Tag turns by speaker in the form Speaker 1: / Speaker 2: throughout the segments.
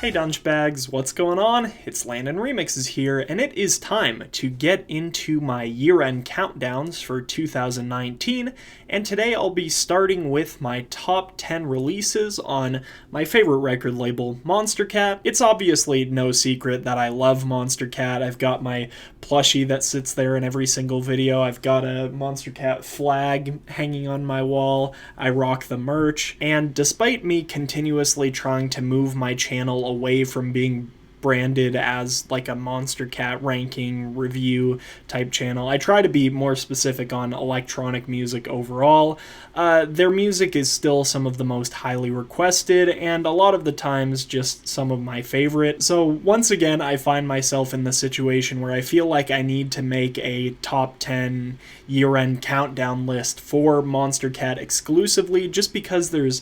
Speaker 1: Hey Dunchbags, what's going on? It's LandonRemixes here, and it is time to get into my year-end countdowns for 2019, and today I'll be starting with my top 10 releases on my favorite record label, Monstercat. It's obviously no secret that I love Monstercat. I've got my plushie that sits there in every single video. I've got a Monstercat flag hanging on my wall. I rock the merch, and despite me continuously trying to move my channel away from being branded as like a Monstercat ranking review type channel, I try to be more specific on electronic music overall. Their music is still some of the most highly requested and a lot of the times just some of my favorite. So once again, I find myself in the situation where I feel like I need to make a top 10 year-end countdown list for Monstercat exclusively, just because there's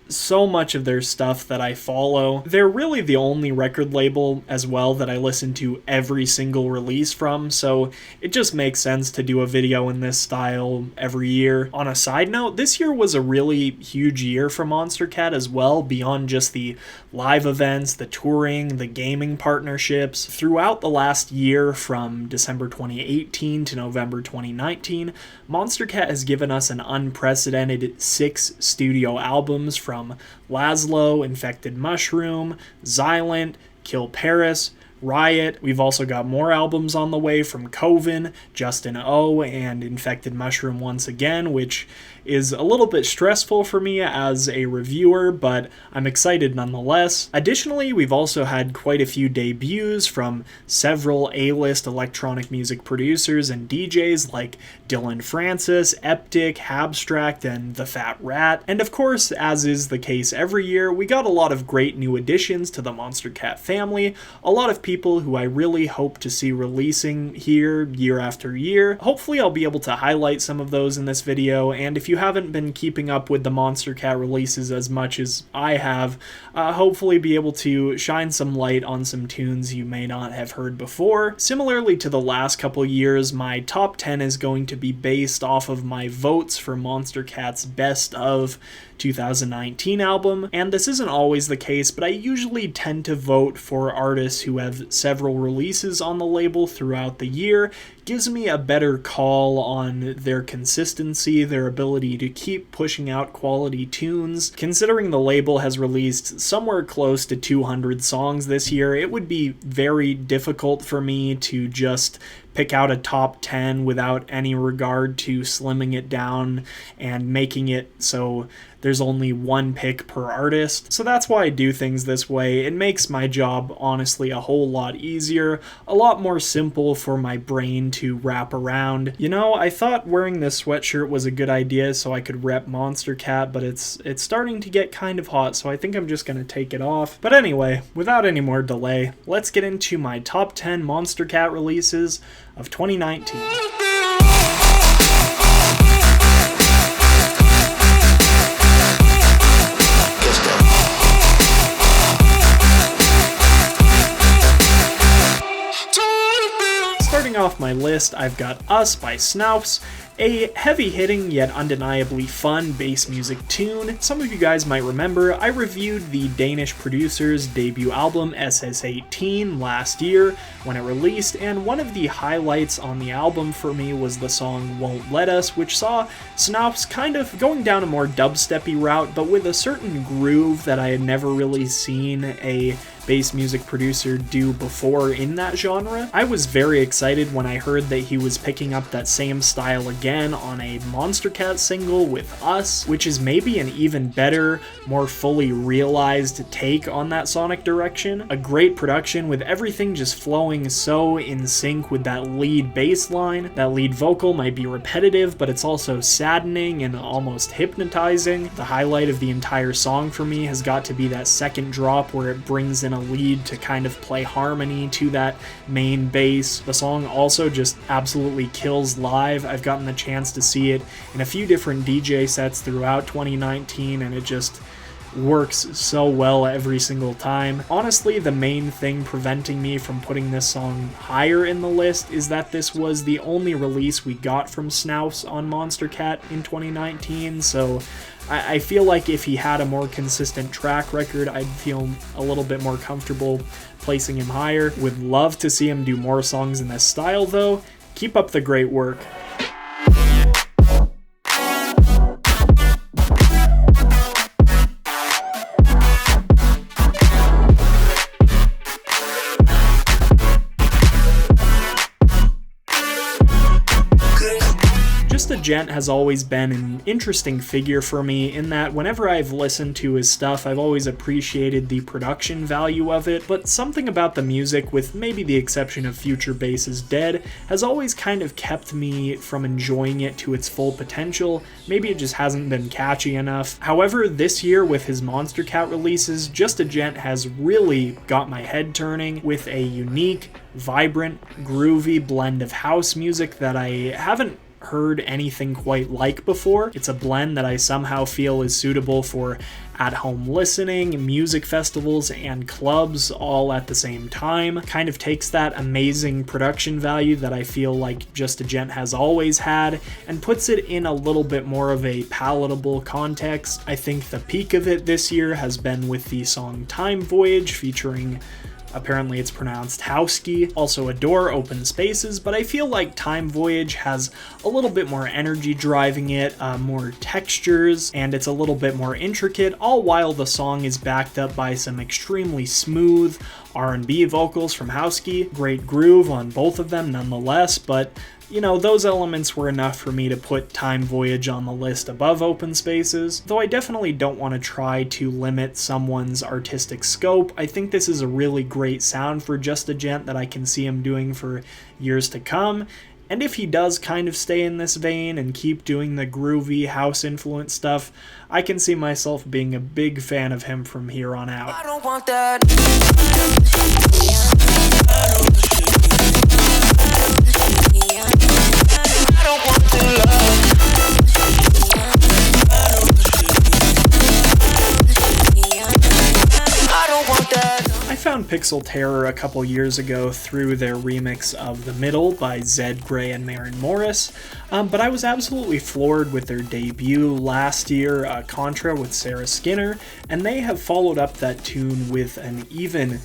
Speaker 1: so much of their stuff that I follow. They're really the only record label as well that I listen to every single release from, so it just makes sense to do a video in this style every year. On a side note, this year was a really huge year for Monstercat as well, beyond just the live events, the touring, the gaming partnerships. Throughout the last year, from December 2018 to November 2019, Monstercat has given us an unprecedented 6 studio albums from Laszlo, Infected Mushroom, Xylent, Kill Paris, Riot. We've also got more albums on the way from Coven, Justin O, and Infected Mushroom once again, which is a little bit stressful for me as a reviewer, but I'm excited nonetheless. Additionally, we've also had quite a few debuts from several A-list electronic music producers and DJs like Dylan Francis, Eptic, Habstract, and The Fat Rat. And of course, as is the case every year, we got a lot of great new additions to the Monstercat family, a lot of people who I really hope to see releasing here year after year. Hopefully I'll be able to highlight some of those in this video, and if you haven't been keeping up with the Monstercat releases as much as I have, hopefully be able to shine some light on some tunes you may not have heard before. Similarly to the last couple years, my top 10 is going to be based off of my votes for Monstercat's best of 2019 album, and this isn't always the case, but I usually tend to vote for artists who have several releases on the label throughout the year. Gives me a better call on their consistency, their ability to keep pushing out quality tunes. Considering the label has released somewhere close to 200 songs this year, it would be very difficult for me to just pick out a top 10 without any regard to slimming it down and making it so there's only one pick per artist. So that's why I do things this way. It makes my job honestly a whole lot easier, a lot more simple for my brain to wrap around. You know, I thought wearing this sweatshirt was a good idea so I could rep Monstercat, but it's starting to get kind of hot, so I think I'm just gonna take it off. But anyway, without any more delay, let's get into my top 10 Monstercat releases of 2019. Starting off my list, I've got Us by Schnapps, a heavy-hitting yet undeniably fun bass music tune. Some of you guys might remember I reviewed the Danish producer's debut album SS18 last year when it released, and one of the highlights on the album for me was the song Won't Let Us, which saw Schnapps kind of going down a more dubsteppy route, but with a certain groove that I had never really seen a bass music producer do before in that genre. I was very excited when I heard that he was picking up that same style again on a Monstercat single with Us, which is maybe an even better, more fully realized take on that sonic direction. A great production with everything just flowing so in sync with that lead bass line. That lead vocal might be repetitive, but it's also saddening and almost hypnotizing. The highlight of the entire song for me has got to be that second drop where it brings in a lead to kind of play harmony to that main bass. The song also just absolutely kills live. I've gotten the chance to see it in a few different DJ sets throughout 2019, and it just works so well every single time. Honestly, the main thing preventing me from putting this song higher in the list is that this was the only release we got from Schnapps on Monstercat in 2019, so I feel like if he had a more consistent track record, I'd feel a little bit more comfortable placing him higher. Would love to see him do more songs in this style though. Keep up the great work. Gent has always been an interesting figure for me in that whenever I've listened to his stuff, I've always appreciated the production value of it, but something about the music, with maybe the exception of Future Bass is Dead, has always kind of kept me from enjoying it to its full potential. Maybe it just hasn't been catchy enough. However, this year with his Monstercat releases, Just a Gent has really got my head turning with a unique, vibrant, groovy blend of house music that I haven't heard anything quite like before. It's a blend that I somehow feel is suitable for at-home listening, music festivals, and clubs all at the same time. Kind of takes that amazing production value that I feel like Just a Gent has always had and puts it in a little bit more of a palatable context. I think the peak of it this year has been with the song Time Voyage featuring, apparently it's pronounced Howski, also Adore Open Spaces, but I feel like Time Voyage has a little bit more energy driving it, more textures, and it's a little bit more intricate, all while the song is backed up by some extremely smooth R&B vocals from Howski. Great groove on both of them nonetheless, but you know, those elements were enough for me to put Time Voyage on the list above Open Spaces, though I definitely don't want to try to limit someone's artistic scope. I think this is a really great sound for Just a Gent that I can see him doing for years to come, and if he does kind of stay in this vein and keep doing the groovy house influence stuff, I can see myself being a big fan of him from here on out. I don't want that. I found Pixel Terror a couple years ago through their remix of The Middle by Zed Grey and Maren Morris, but I was absolutely floored with their debut last year, Contra with Sarah Skinner, and they have followed up that tune with an even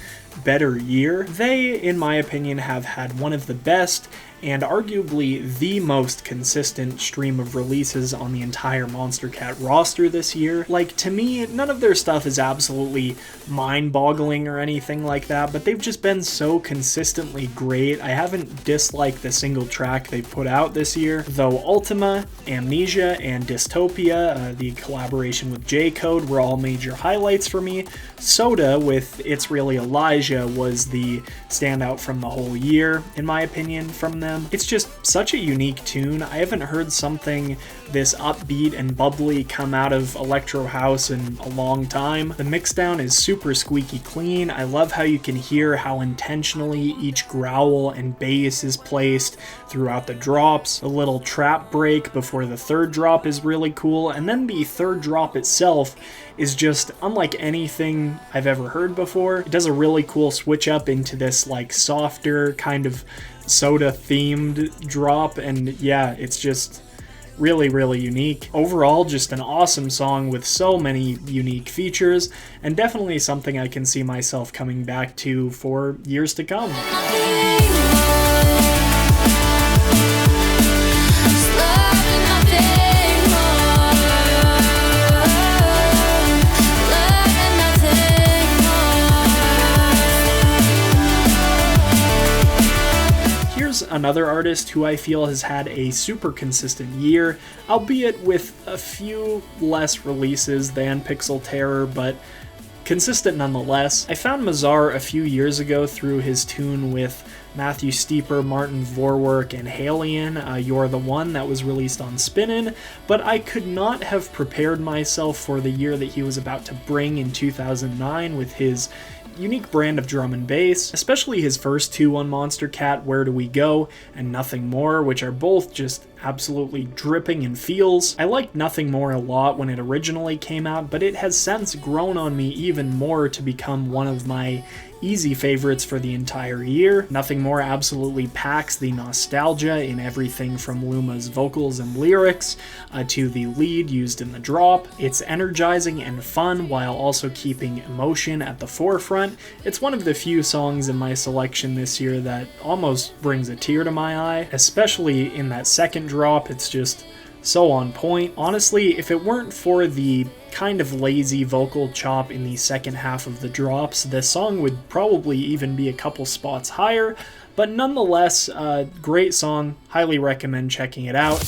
Speaker 1: better year. They, in my opinion, have had one of the best and arguably the most consistent stream of releases on the entire Monstercat roster this year. Like, to me, none of their stuff is absolutely mind-boggling or anything like that, but they've just been so consistently great. I haven't disliked the single track they put out this year, though Ultima, Amnesia, and Dystopia, the collaboration with Dzeko, were all major highlights for me. Soda with It's Really Elijah was the standout from the whole year, in my opinion, from them. It's just such a unique tune. I haven't heard something this upbeat and bubbly come out of electro house in a long time. The mixdown is super squeaky clean. I love how you can hear how intentionally each growl and bass is placed throughout the drops. A little trap break before the third drop is really cool, and then the third drop itself is just unlike anything I've ever heard before. It does a really cool switch up into this like softer kind of Soda themed drop, and yeah, it's just really, really unique. Overall, just an awesome song with so many unique features, and definitely something I can see myself coming back to for years to come. Another artist who I feel has had a super consistent year, albeit with a few less releases than Pixel Terror, but consistent nonetheless. I found Mazar a few years ago through his tune with Matthew Steeper, Martin Vorwerk, and Halion, You're the One, that was released on Spinnin', but I could not have prepared myself for the year that he was about to bring in 2009 with his unique brand of drum and bass, especially his first two on Monstercat, Where Do We Go and Nothing More, which are both just absolutely dripping in feels. I liked Nothing More a lot when it originally came out, but it has since grown on me even more to become one of my easy favorites for the entire year. Nothing More absolutely packs the nostalgia in everything from Luma's vocals and lyrics to the lead used in the drop. It's energizing and fun while also keeping emotion at the forefront. It's one of the few songs in my selection this year that almost brings a tear to my eye, especially in that second drop. It's just so on point. Honestly, if it weren't for the kind of lazy vocal chop in the second half of the drops, this song would probably even be a couple spots higher, but nonetheless, great song. Highly recommend checking it out.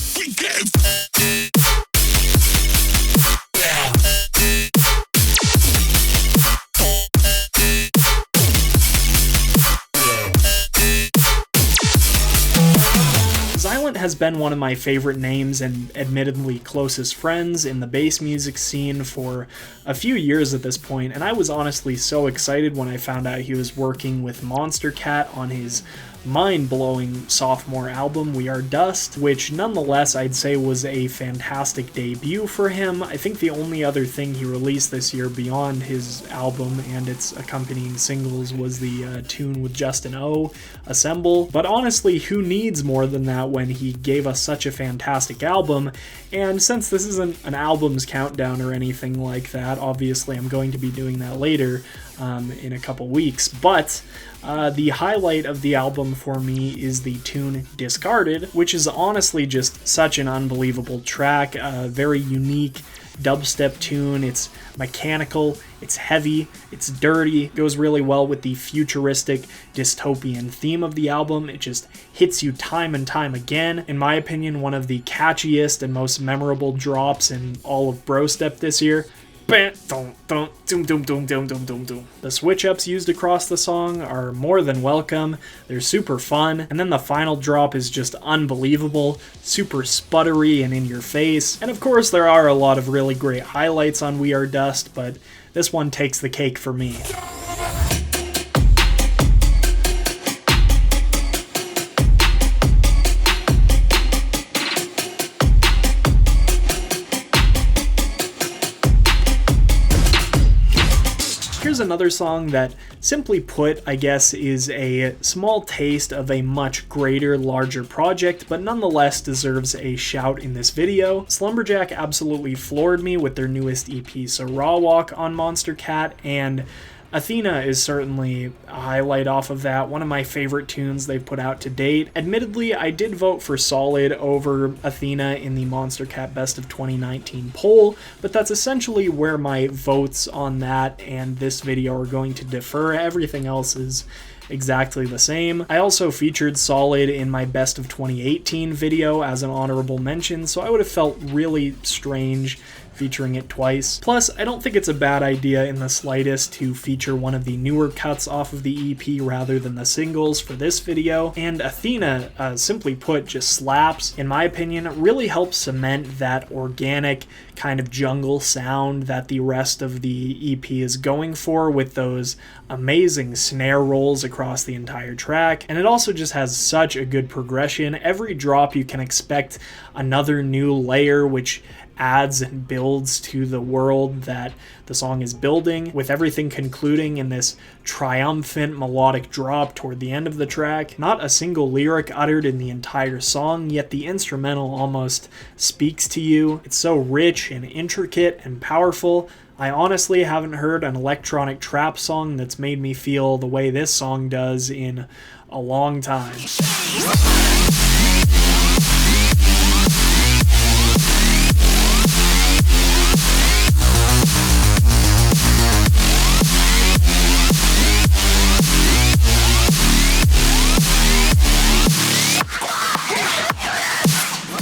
Speaker 1: Has been one of my favorite names and admittedly closest friends in the bass music scene for a few years at this point, and I was honestly so excited when I found out he was working with Monstercat on his mind-blowing sophomore album, We Are Dust, which nonetheless I'd say was a fantastic debut for him. I think the only other thing he released this year beyond his album and its accompanying singles was the tune with Justin O, Assemble, but honestly, who needs more than that when he gave us such a fantastic album? And since this isn't an albums countdown or anything like that, obviously I'm going to be doing that later in a couple weeks, but the highlight of the album for me is the tune Discarded, which is honestly just such an unbelievable track, a very unique dubstep tune. It's mechanical, it's heavy, it's dirty, goes really well with the futuristic dystopian theme of the album. It just hits you time and time again. In my opinion, one of the catchiest and most memorable drops in all of Brostep this year. The switch-ups used across the song are more than welcome, they're super fun, and then the final drop is just unbelievable, super sputtery and in your face. And of course there are a lot of really great highlights on We Are Dust, but this one takes the cake for me. Here's another song that, simply put, I guess is a small taste of a much greater, larger project, but nonetheless deserves a shout in this video. Slumberjack absolutely floored me with their newest EP, So Raw Walk, on Monstercat, and Athena is certainly a highlight off of that, one of my favorite tunes they've put out to date. Admittedly, I did vote for Solid over Athena in the Monstercat Best of 2019 poll, but that's essentially where my votes on that and this video are going to differ. Everything else is exactly the same. I also featured Solid in my Best of 2018 video as an honorable mention, so I would have felt really strange featuring it twice. Plus, I don't think it's a bad idea in the slightest to feature one of the newer cuts off of the EP rather than the singles for this video, and Athena, simply put, just slaps. In my opinion, it really helps cement that organic kind of jungle sound that the rest of the EP is going for, with those amazing snare rolls across the entire track, and it also just has such a good progression. Every drop you can expect another new layer, which adds and builds to the world that the song is building, with everything concluding in this triumphant melodic drop toward the end of the track. Not a single lyric uttered in the entire song, yet the instrumental almost speaks to you. It's so rich and intricate and powerful. I honestly haven't heard an electronic trap song that's made me feel the way this song does in a long time.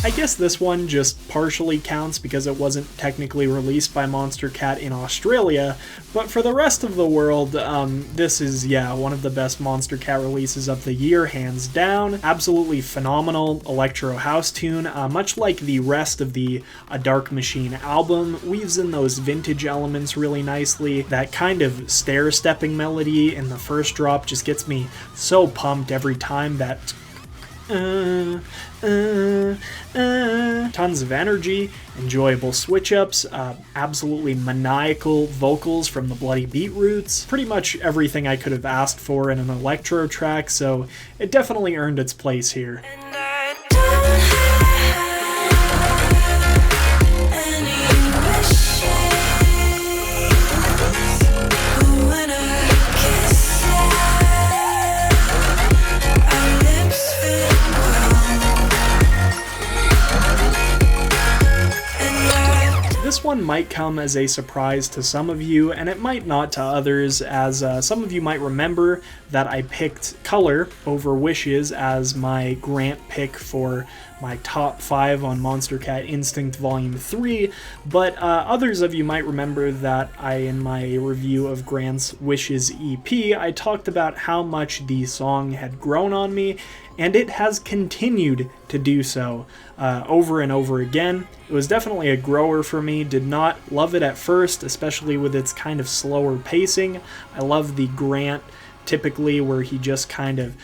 Speaker 1: I guess this one just partially counts because it wasn't technically released by Monstercat in Australia, but for the rest of the world, this is, one of the best Monstercat releases of the year, hands down. Absolutely phenomenal electro house tune, much like the rest of the A Dark Machine album, weaves in those vintage elements really nicely. That kind of stair-stepping melody in the first drop just gets me so pumped every time. That Tons of energy, enjoyable switch-ups, absolutely maniacal vocals from the bloody Beetroots. Pretty much everything I could have asked for in an electro track, so it definitely earned its place here. This one might come as a surprise to some of you, and it might not to others, as some of you might remember that I picked Color over Wishes as my Grant pick for my top 5 on Monstercat Instinct Volume 3, but others of you might remember that in my review of Grant's Wishes EP, I talked about how much the song had grown on me, and it has continued to do so over and over again. It was definitely a grower for me, did not love it at first, especially with its kind of slower pacing. I love the Grant typically where he just kind of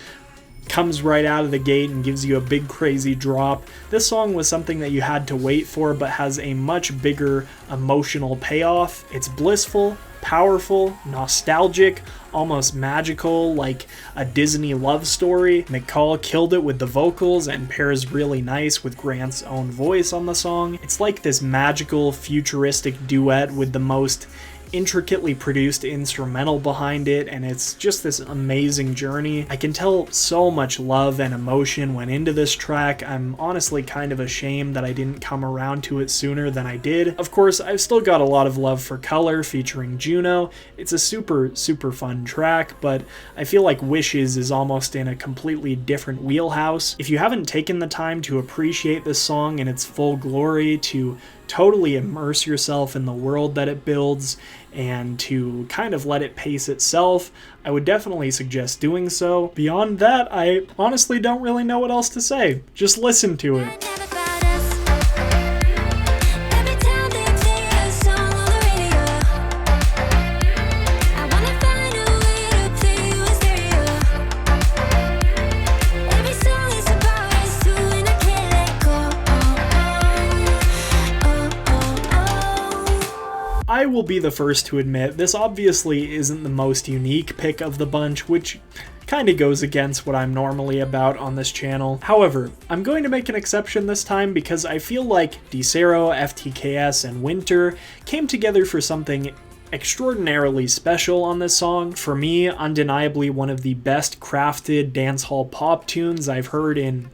Speaker 1: comes right out of the gate and gives you a big crazy drop. This song was something that you had to wait for, but has a much bigger emotional payoff. It's blissful, powerful, nostalgic, almost magical, like a Disney love story. McCall killed it with the vocals and pairs really nice with Grant's own voice on the song. It's like this magical, futuristic duet with the most intricately produced instrumental behind it, and it's just this amazing journey. I can tell so much love and emotion went into this track. I'm honestly kind of ashamed that I didn't come around to it sooner than I did. Of course, I've still got a lot of love for Color featuring Juno. It's a super fun track, but I feel like Wishes is almost in a completely different wheelhouse. If you haven't taken the time to appreciate this song in its full glory, to totally immerse yourself in the world that it builds, and to kind of let it pace itself, I would definitely suggest doing so. Beyond that, I honestly don't really know what else to say. Just listen to it. I will be the first to admit, this obviously isn't the most unique pick of the bunch, which kind of goes against what I'm normally about on this channel. However, I'm going to make an exception this time because I feel like Dzeko, FTKS, and Winter came together for something extraordinarily special on this song. For me, undeniably one of the best crafted dancehall pop tunes I've heard in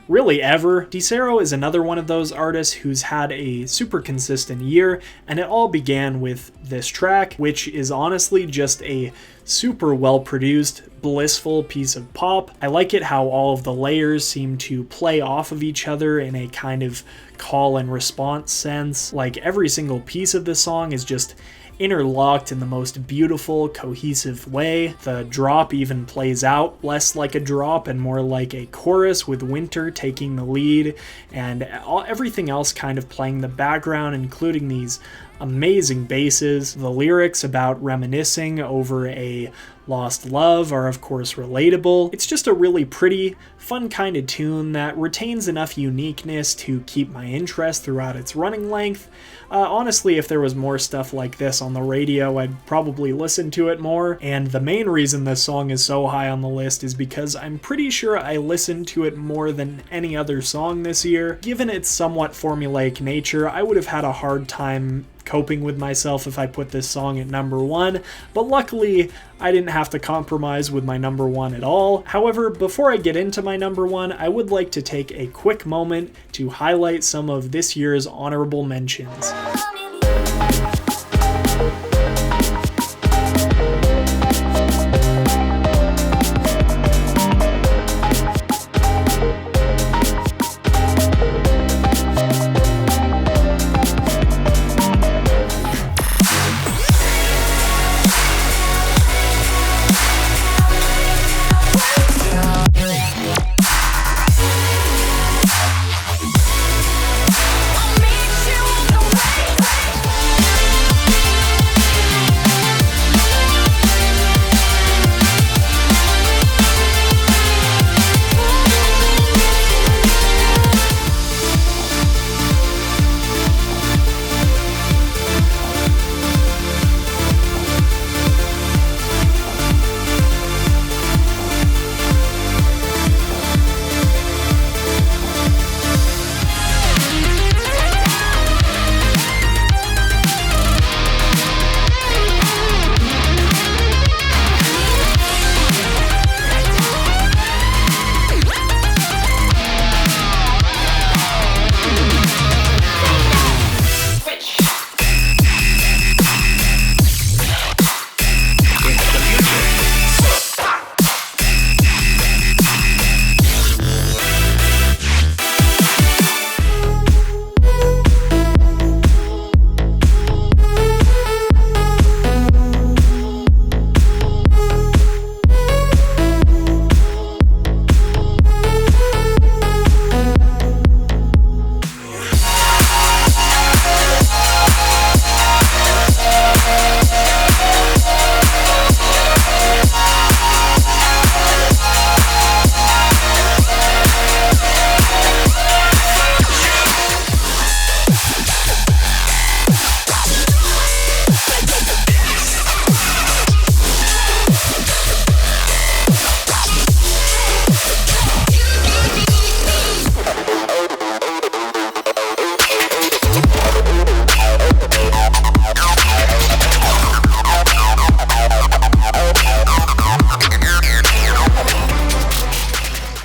Speaker 1: really ever. Dzeko is another one of those artists who's had a super consistent year, and it all began with this track, which is honestly just a super well produced, blissful piece of pop. I like it how all of the layers seem to play off of each other in a kind of call and response sense. Like every single piece of this song is just interlocked in the most beautiful, cohesive way. The drop even plays out less like a drop and more like a chorus, with Winter taking the lead and everything else kind of playing the background, including these amazing basses. The lyrics about reminiscing over a lost love are of course relatable. It's just a really pretty, fun kind of tune that retains enough uniqueness to keep my interest throughout its running length. Honestly, if there was more stuff like this on the radio, I'd probably listen to it more, and the main reason this song is so high on the list is because I'm pretty sure I listened to it more than any other song this year. Given its somewhat formulaic nature, I would have had a hard time coping with myself if I put this song at number 1, but luckily I didn't have to compromise with my number 1 at all. However, before I get into my number 1, I would like to take a quick moment to highlight some of this year's honorable mentions.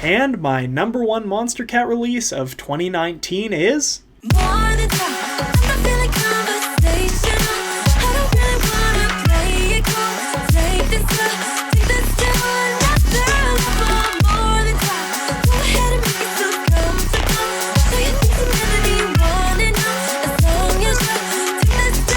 Speaker 1: And my number one Monstercat release of 2019 is...
Speaker 2: More than time, I'm not feeling conversational. I don't really wanna play it cool. Take this take this to another level. More than time, go ahead and make it so comfortable. So you think I'm gonna be wanting you as long as you take this to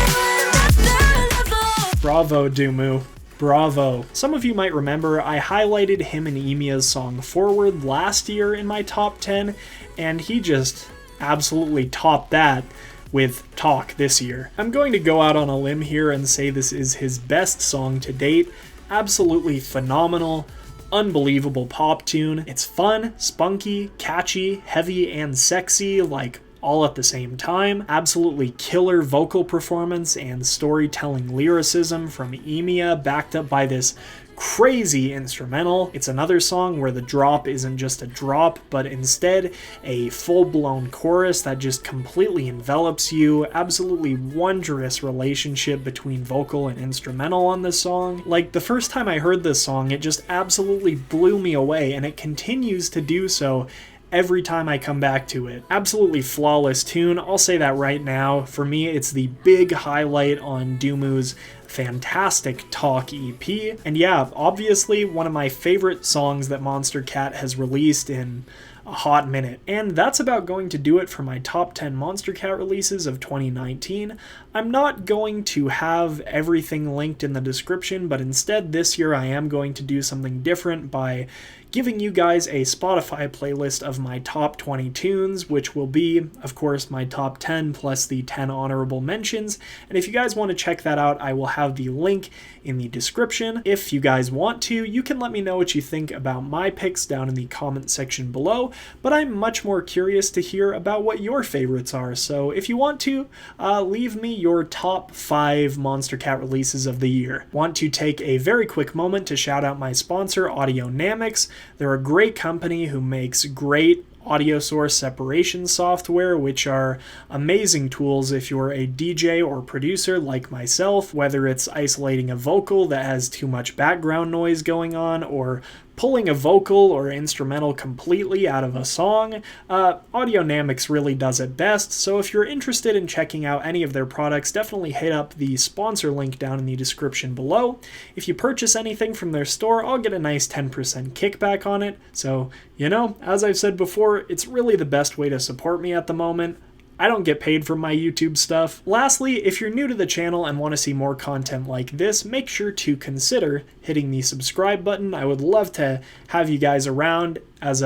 Speaker 2: another level.
Speaker 1: Bravo, Dumu. Bravo. Some of you might remember I highlighted him and Emia's song Forward last year in my top 10, and he just absolutely topped that with Talk this year. I'm going to go out on a limb here and say this is his best song to date. Absolutely phenomenal, unbelievable pop tune. It's fun, spunky, catchy, heavy, and sexy, like all at the same time. Absolutely killer vocal performance and storytelling lyricism from Emia, backed up by this crazy instrumental. It's another song where the drop isn't just a drop, but instead a full-blown chorus that just completely envelops you. Absolutely wondrous relationship between vocal and instrumental on this song. Like, the first time I heard this song, it just absolutely blew me away, and it continues to do so every time I come back to it. Absolutely flawless tune, I'll say that right now. For me, it's the big highlight on Dumu's fantastic Talk EP. And yeah, obviously one of my favorite songs that Monstercat has released in a hot minute. And that's about going to do it for my top 10 Monstercat releases of 2019. I'm not going to have everything linked in the description, but instead this year I am going to do something different by giving you guys a Spotify playlist of my top 20 tunes, which will be, of course, my top 10 plus the 10 honorable mentions. And if you guys want to check that out, I will have the link in the description. If you guys want to, you can let me know what you think about my picks down in the comment section below, but I'm much more curious to hear about what your favorites are. So if you want to, leave me your top 5 Monstercat releases of the year. Want to take a very quick moment to shout out my sponsor, LandonRemixes. They're a great company who makes great audio source separation software, which are amazing tools if you're a DJ or producer like myself, whether it's isolating a vocal that has too much background noise going on, or pulling a vocal or instrumental completely out of a song. LandonRemixes really does it best, so if you're interested in checking out any of their products, definitely hit up the sponsor link down in the description below. If you purchase anything from their store, I'll get a nice 10% kickback on it, so, you know, as I've said before, it's really the best way to support me at the moment. I don't get paid for my YouTube stuff. Lastly, if you're new to the channel and want to see more content like this, make sure to consider hitting the subscribe button. I would love to have you guys around as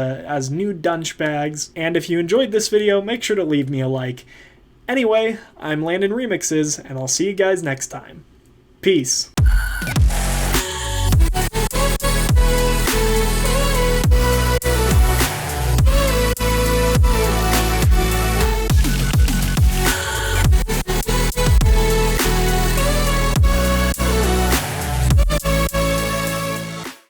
Speaker 1: new dunchbags. And if you enjoyed this video, make sure to leave me a like. Anyway, I'm LandonRemixes, and I'll see you guys next time. Peace.